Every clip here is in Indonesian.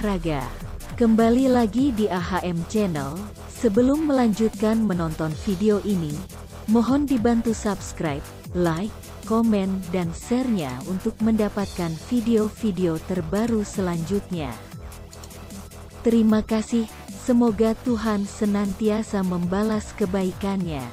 olahraga. Kembali lagi di AHM Channel. Sebelum melanjutkan menonton video ini, mohon dibantu subscribe, like, komen, dan share-nya untuk mendapatkan video-video terbaru selanjutnya. Terima kasih, semoga Tuhan senantiasa membalas kebaikannya.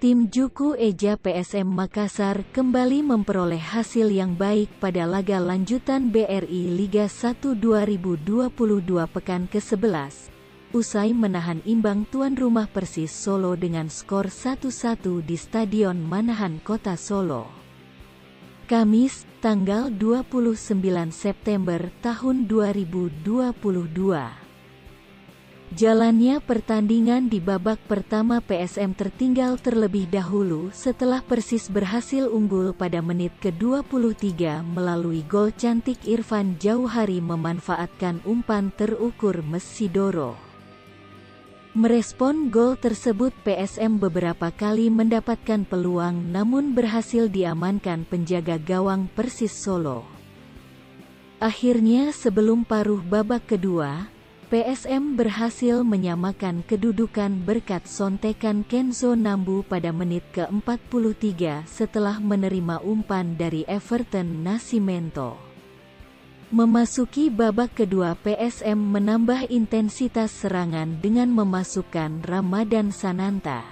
Tim Juku Eja PSM Makassar kembali memperoleh hasil yang baik pada laga lanjutan BRI Liga 1 2022 pekan ke-11, usai menahan imbang tuan rumah Persis Solo dengan skor 1-1 di Stadion Manahan Kota Solo. Kamis, tanggal 29 September tahun 2022. Jalannya pertandingan di babak pertama, PSM tertinggal terlebih dahulu setelah Persis berhasil unggul pada menit ke-23 melalui gol cantik Irfan Jauhari memanfaatkan umpan terukur Messidoro. Merespon gol tersebut, PSM beberapa kali mendapatkan peluang namun berhasil diamankan penjaga gawang Persis Solo. Akhirnya sebelum paruh babak kedua, PSM berhasil menyamakan kedudukan berkat sontekan Kenzo Nambu pada menit ke-43 setelah menerima umpan dari Everton Nascimento. Memasuki babak kedua, PSM menambah intensitas serangan dengan memasukkan Ramadan Sananta.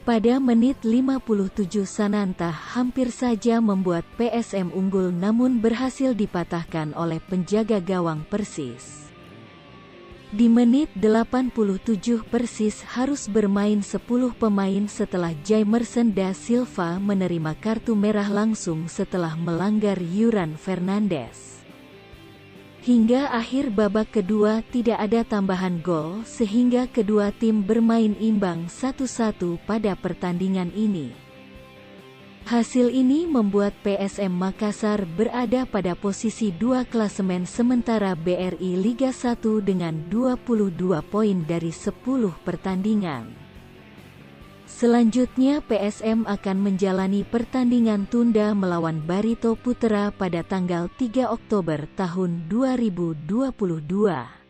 Pada menit 57 Sananta hampir saja membuat PSM unggul namun berhasil dipatahkan oleh penjaga gawang Persis. Di menit 87 Persis harus bermain 10 pemain setelah Jaimerson da Silva menerima kartu merah langsung setelah melanggar Yuran Fernandes. Hingga akhir babak kedua tidak ada tambahan gol sehingga kedua tim bermain imbang 1-1 pada pertandingan ini. Hasil ini membuat PSM Makassar berada pada posisi 2 klasemen sementara BRI Liga 1 dengan 22 poin dari 10 pertandingan. Selanjutnya PSM akan menjalani pertandingan tunda melawan Barito Putra pada tanggal 3 Oktober tahun 2022.